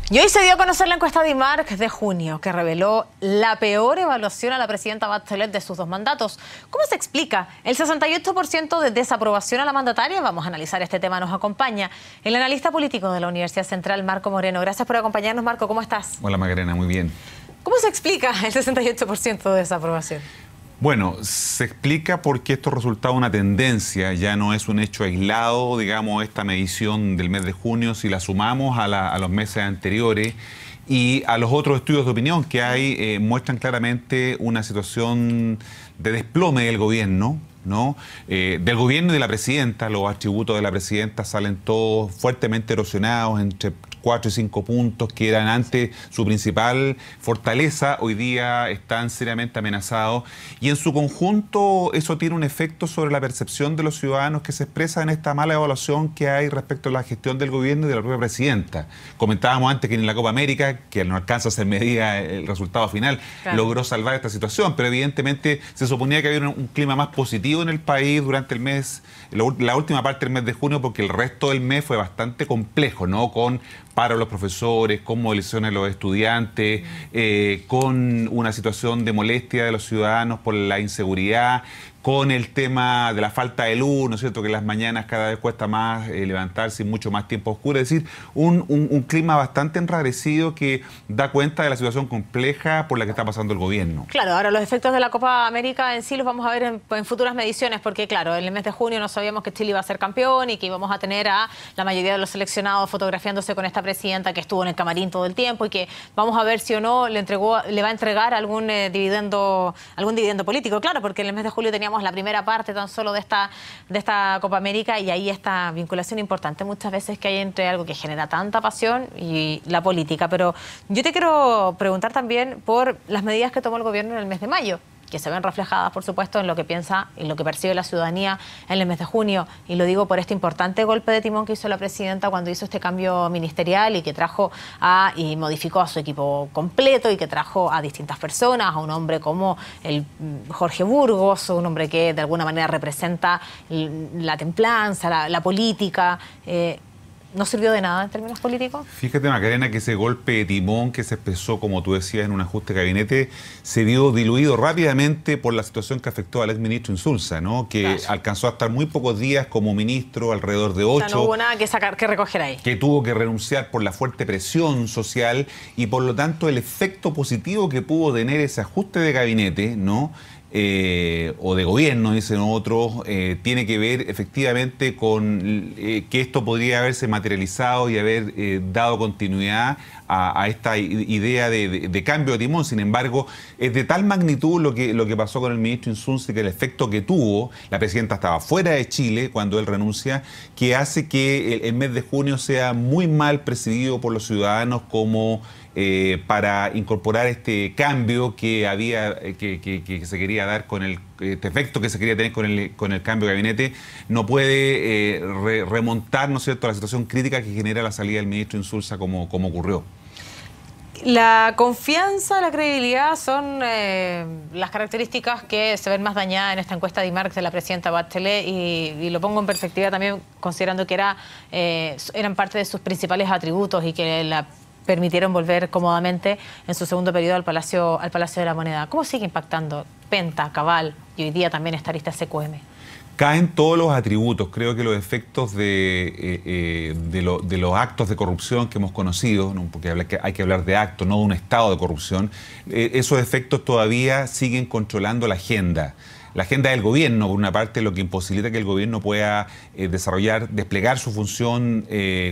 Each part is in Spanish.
Y hoy se dio a conocer la encuesta de IMARC de junio, que reveló la peor evaluación a la presidenta Bachelet de sus dos mandatos. ¿Cómo se explica el 68% de desaprobación a la mandataria? Vamos a analizar este tema. Nos acompaña el analista político de la Universidad Central, Marco Moreno. Gracias por acompañarnos, Marco. ¿Cómo estás? Hola, Macarena. Muy bien. ¿Cómo se explica el 68% de desaprobación? Bueno, se explica porque esto resulta una tendencia, ya no es un hecho aislado, digamos, esta medición del mes de junio, si la sumamos a los meses anteriores y a los otros estudios de opinión que hay, muestran claramente una situación de desplome del gobierno, ¿no? Del gobierno y de la presidenta. Los atributos de la presidenta salen todos fuertemente erosionados, entre 4 y 5 puntos que eran antes su principal fortaleza, hoy día están seriamente amenazados, y en su conjunto eso tiene un efecto sobre la percepción de los ciudadanos que se expresa en esta mala evaluación que hay respecto a la gestión del gobierno y de la propia presidenta. Comentábamos antes que en la Copa América, que no alcanza a ser medida el resultado final, claro, logró salvar esta situación, pero evidentemente se suponía que había un clima más positivo en el país durante el mes, la última parte del mes de junio, porque el resto del mes fue bastante complejo, ¿no? Con paro a los profesores, con movilizaciones de los estudiantes, con una situación de molestia de los ciudadanos por la inseguridad, con el tema de la falta de luz, ¿no es cierto?, que en las mañanas cada vez cuesta más levantarse y mucho más tiempo oscuro. Es decir, un clima bastante enrarecido que da cuenta de la situación compleja por la que está pasando el gobierno. Claro, ahora los efectos de la Copa América en sí los vamos a ver en futuras mediciones, porque claro, en el mes de junio no sabíamos que Chile iba a ser campeón y que íbamos a tener a la mayoría de los seleccionados fotografiándose con esta presidenta que estuvo en el camarín todo el tiempo y que vamos a ver si o no le va a entregar algún dividendo político. Claro, porque en el mes de julio teníamos la primera parte tan solo de esta Copa América, y ahí esta vinculación importante muchas veces que hay entre algo que genera tanta pasión y la política. Pero yo te quiero preguntar también por las medidas que tomó el gobierno en el mes de mayo, que se ven reflejadas, por supuesto, en lo que piensa, en lo que percibe la ciudadanía en el mes de junio. Y lo digo por este importante golpe de timón que hizo la presidenta cuando hizo este cambio ministerial y que trajo y modificó a su equipo completo y que trajo a distintas personas, a un hombre como el Jorge Burgos, un hombre que de alguna manera representa la templanza, la política. ¿No sirvió de nada en términos políticos? Fíjate, Macarena, que ese golpe de timón que se expresó, como tú decías, en un ajuste de gabinete, se vio diluido rápidamente por la situación que afectó al exministro Insulza, ¿no? Que claro, alcanzó a estar muy pocos días como ministro, alrededor de 8. O sea, no hubo nada que recoger ahí. Que tuvo que renunciar por la fuerte presión social y por lo tanto el efecto positivo que pudo tener ese ajuste de gabinete, ¿no? O de gobierno, dicen otros, tiene que ver efectivamente con que esto podría haberse materializado y haber dado continuidad a esta idea de cambio de timón. Sin embargo, es de tal magnitud lo que pasó con el ministro Insulza, que el efecto que tuvo, la presidenta estaba fuera de Chile cuando él renuncia, que hace que el mes de junio sea muy mal percibido por los ciudadanos como para incorporar este cambio que se quería dar con este efecto que se quería tener con el cambio de gabinete. No puede remontar, ¿no es cierto?, la situación crítica que genera la salida del ministro Insulza como ocurrió. La confianza, la credibilidad son las características que se ven más dañadas en esta encuesta de IMARC de la presidenta Bachelet, y lo pongo en perspectiva también considerando que eran parte de sus principales atributos y que la permitieron volver cómodamente en su segundo periodo al Palacio de la Moneda. ¿Cómo sigue impactando Penta, Cabal y hoy día también esta lista SQM? Caen todos los atributos. Creo que los efectos de los actos de corrupción que hemos conocido, ¿no?, porque hay que hablar de actos, no de un estado de corrupción, esos efectos todavía siguen controlando la agenda. La agenda del gobierno, por una parte, lo que imposibilita que el gobierno pueda desplegar su función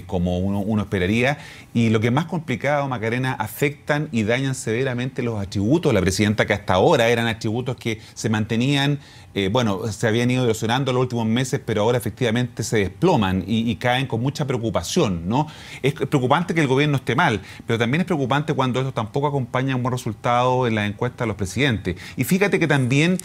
como uno esperaría. Y lo que es más complicado, Macarena, afectan y dañan severamente los atributos de la presidenta, que hasta ahora eran atributos que se mantenían, se habían ido erosionando los últimos meses, pero ahora efectivamente se desploman y caen con mucha preocupación, ¿no? Es preocupante que el gobierno esté mal, pero también es preocupante cuando eso tampoco acompaña un buen resultado en las encuestas de los presidentes. Y fíjate que también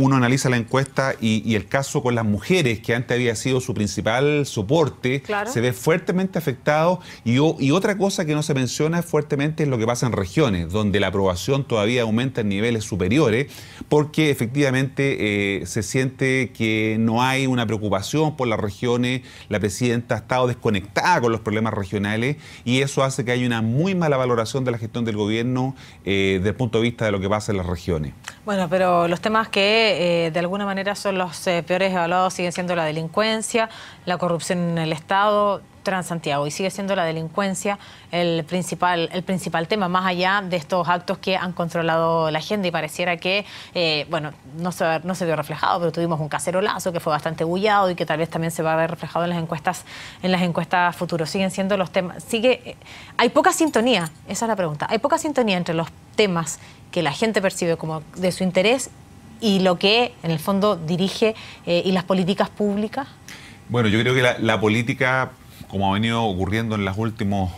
uno analiza la encuesta y el caso con las mujeres, que antes había sido su principal soporte, claro, se ve fuertemente afectado. Y otra cosa que no se menciona fuertemente es lo que pasa en regiones, donde la aprobación todavía aumenta en niveles superiores, porque efectivamente se siente que no hay una preocupación por las regiones. La presidenta ha estado desconectada con los problemas regionales y eso hace que haya una muy mala valoración de la gestión del gobierno desde el punto de vista de lo que pasa en las regiones. Bueno, pero los temas que de alguna manera son los peores evaluados siguen siendo la delincuencia, la corrupción en el Estado, Transantiago, y sigue siendo la delincuencia el principal tema, más allá de estos actos que han controlado la agenda, y pareciera que, bueno, no se vio reflejado, pero tuvimos un cacerolazo que fue bastante bullado y que tal vez también se va a ver reflejado en las encuestas futuros. Siguen siendo los temas, hay poca sintonía, esa es la pregunta, hay poca sintonía entre los temas que la gente percibe como de su interés y lo que en el fondo dirige y las políticas públicas. Bueno, yo creo que la política, como ha venido ocurriendo en los últimos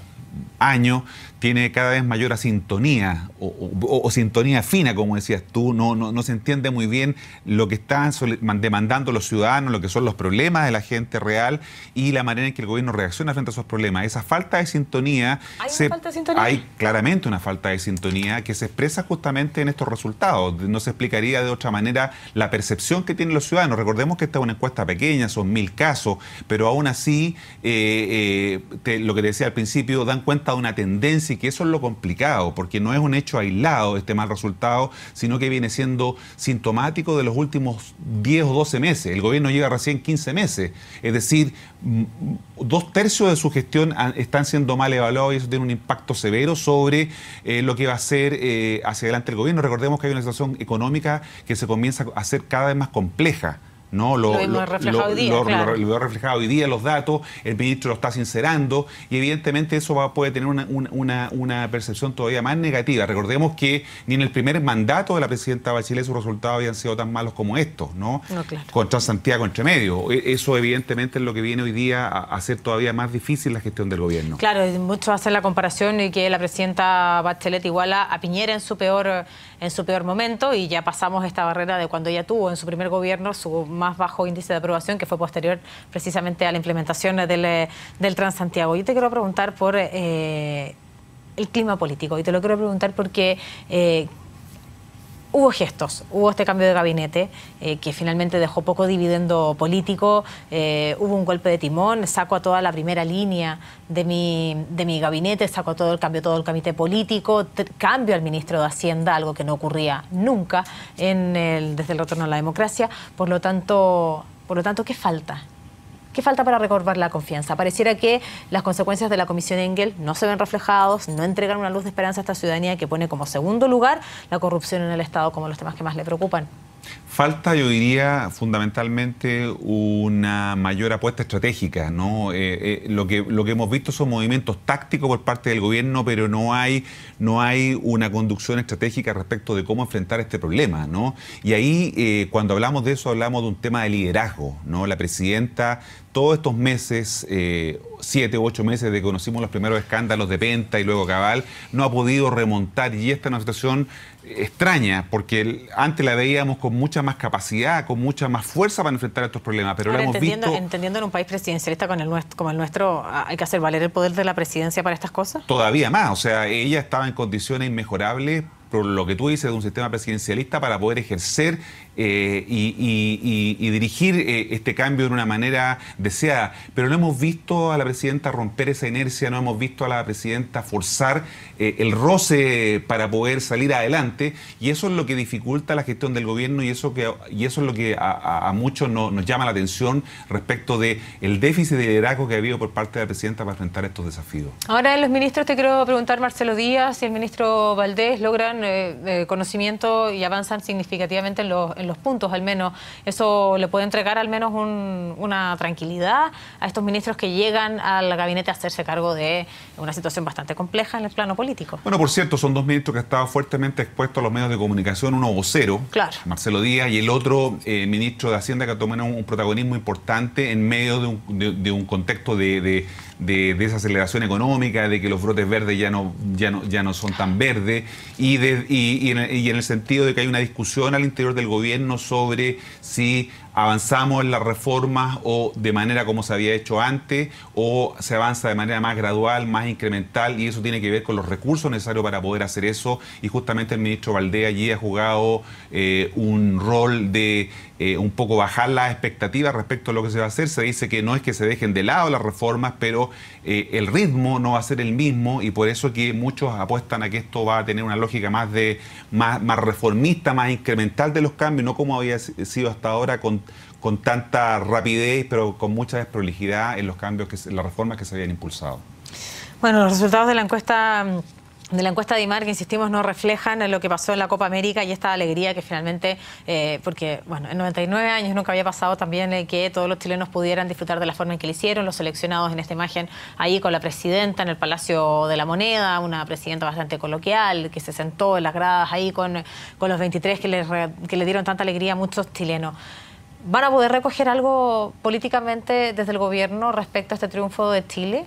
años, tiene cada vez mayor sintonía o sintonía fina, como decías tú. No se entiende muy bien lo que están demandando los ciudadanos, lo que son los problemas de la gente real y la manera en que el gobierno reacciona frente a esos problemas. Esa falta de sintonía... ¿Hay una falta de sintonía? Hay claramente una falta de sintonía que se expresa justamente en estos resultados. No se explicaría de otra manera la percepción que tienen los ciudadanos. Recordemos que esta es una encuesta pequeña, son 1000 casos, pero aún así, lo que te decía al principio, dan cuenta de una tendencia, y que eso es lo complicado, porque no es un hecho aislado este mal resultado, sino que viene siendo sintomático de los últimos 10 o 12 meses. El gobierno lleva recién 15 meses, es decir, 2/3 de su gestión están siendo mal evaluados y eso tiene un impacto severo sobre lo que va a hacer hacia adelante el gobierno. Recordemos que hay una situación económica que se comienza a hacer cada vez más compleja. ¿No? Lo veo reflejado hoy día, los datos, el ministro lo está sincerando y evidentemente eso puede tener una percepción todavía más negativa. Recordemos que ni en el primer mandato de la presidenta Bachelet sus resultados habían sido tan malos como estos, ¿no? Claro. Con Transantiago entre medio. Eso evidentemente es lo que viene hoy día a hacer todavía más difícil la gestión del gobierno. Claro, muchos hacen la comparación y que la presidenta Bachelet iguala a Piñera en su peor momento, y ya pasamos esta barrera de cuando ella tuvo en su primer gobierno su más bajo índice de aprobación, que fue posterior precisamente a la implementación del Transantiago. Yo te quiero preguntar por el clima político, y te lo quiero preguntar porque hubo gestos, hubo este cambio de gabinete que finalmente dejó poco dividendo político, hubo un golpe de timón, saco a toda la primera línea de mi gabinete, saco todo el comité político, cambio al ministro de Hacienda, algo que no ocurría nunca desde el retorno a la democracia. Por lo tanto, ¿qué falta? ¿Qué falta para recobrar la confianza? Pareciera que las consecuencias de la Comisión Engel no se ven reflejados, no entregan una luz de esperanza a esta ciudadanía que pone como segundo lugar la corrupción en el Estado como los temas que más le preocupan. Falta, yo diría, fundamentalmente una mayor apuesta estratégica, ¿no? Lo que hemos visto son movimientos tácticos por parte del gobierno, pero no hay una conducción estratégica respecto de cómo enfrentar este problema, ¿no? Y ahí, cuando hablamos de eso, hablamos de un tema de liderazgo, ¿no? La presidenta, todos estos meses, 7 u 8 meses de que conocimos los primeros escándalos de Penta y luego Cabal, no ha podido remontar, y esta es una situación extraña, porque antes la veíamos con mucha más capacidad, con mucha más fuerza para enfrentar estos problemas, pero ahora hemos visto... Entendiendo en un país presidencialista como el nuestro, ¿hay que hacer valer el poder de la presidencia para estas cosas? Todavía más, o sea, ella estaba en condiciones inmejorables, por lo que tú dices, de un sistema presidencialista para poder ejercer y dirigir este cambio de una manera deseada. Pero no hemos visto a la presidenta romper esa inercia, no hemos visto a la presidenta forzar el roce para poder salir adelante, y eso es lo que dificulta la gestión del gobierno, y eso es lo que a muchos nos llama la atención respecto del déficit de liderazgo que ha habido por parte de la presidenta para enfrentar estos desafíos. Ahora, los ministros, te quiero preguntar, Marcelo Díaz y el ministro Valdés logran conocimiento y avanzan significativamente en los puntos, al menos. ¿Eso le puede entregar al menos una tranquilidad a estos ministros que llegan al gabinete a hacerse cargo de una situación bastante compleja en el plano político? Bueno, por cierto, son dos ministros que han estado fuertemente expuestos a los medios de comunicación, uno vocero, claro, Marcelo Díaz, y el otro ministro de Hacienda, que ha tomado un protagonismo importante en medio de un contexto de de desaceleración económica, de que los brotes verdes ya no son tan verdes, y en el sentido de que hay una discusión al interior del gobierno sobre si avanzamos en las reformas o de manera como se había hecho antes, o se avanza de manera más gradual, más incremental, y eso tiene que ver con los recursos necesarios para poder hacer eso, y justamente el ministro Valdés allí ha jugado un rol de un poco bajar las expectativas respecto a lo que se va a hacer. Se dice que no es que se dejen de lado las reformas, pero el ritmo no va a ser el mismo, y por eso que muchos apuestan a que esto va a tener una lógica más reformista, más incremental de los cambios, no como había sido hasta ahora con tanta rapidez, pero con mucha desprolijidad en los cambios, en las reformas que se habían impulsado. Bueno, los resultados de la encuesta de IMAR, que insistimos, no reflejan lo que pasó en la Copa América y esta alegría que finalmente, porque bueno, en 99 años nunca había pasado también que todos los chilenos pudieran disfrutar de la forma en que lo hicieron, los seleccionados en esta imagen ahí con la presidenta en el Palacio de la Moneda, una presidenta bastante coloquial, que se sentó en las gradas ahí con los 23 que le dieron tanta alegría a muchos chilenos. ¿Van a poder recoger algo políticamente desde el gobierno respecto a este triunfo de Chile?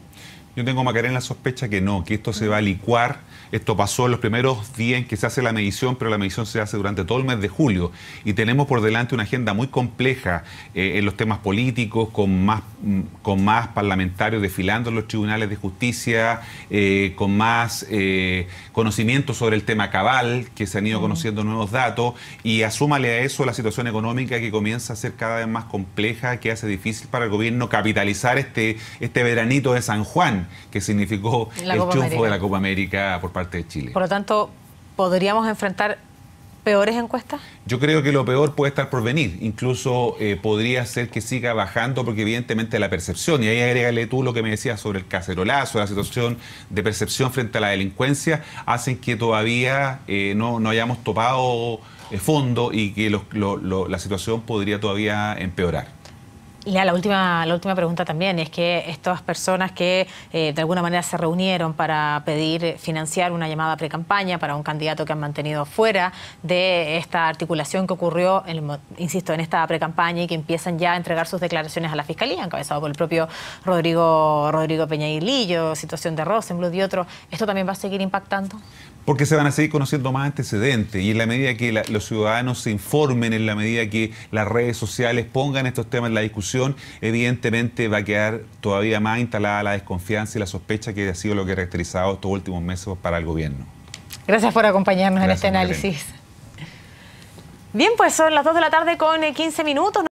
Yo tengo, Macarena, la sospecha que no, que esto se va a licuar. Esto pasó en los primeros días en que se hace la medición, pero la medición se hace durante todo el mes de julio. Y tenemos por delante una agenda muy compleja en los temas políticos, con más parlamentarios desfilando en los tribunales de justicia, con más conocimiento sobre el tema cabal, que se han ido conociendo nuevos datos, y asúmale a eso la situación económica que comienza a ser cada vez más compleja, que hace difícil para el gobierno capitalizar este veranito de San Juan, que significó el triunfo de la Copa América por parte de Chile. Por lo tanto, ¿podríamos enfrentar peores encuestas? Yo creo que lo peor puede estar por venir. Incluso podría ser que siga bajando, porque evidentemente la percepción, y ahí agrégale tú lo que me decías sobre el cacerolazo, la situación de percepción frente a la delincuencia, hacen que todavía no hayamos topado fondo, y que la situación podría todavía empeorar. La última pregunta también es que estas personas que de alguna manera se reunieron para pedir financiar una llamada precampaña para un candidato que han mantenido fuera de esta articulación que ocurrió, insisto, en esta precampaña, y que empiezan ya a entregar sus declaraciones a la Fiscalía, encabezado por el propio Rodrigo Peñailillo, situación de Rosenbluth y otros, ¿esto también va a seguir impactando? Porque se van a seguir conociendo más antecedentes, y en la medida que los ciudadanos se informen, en la medida que las redes sociales pongan estos temas en la discusión, evidentemente va a quedar todavía más instalada la desconfianza y la sospecha, que ha sido lo que ha caracterizado estos últimos meses para el gobierno. Gracias por acompañarnos. Gracias en este análisis. Macarena. Bien, pues son las 2 de la tarde con 15 minutos.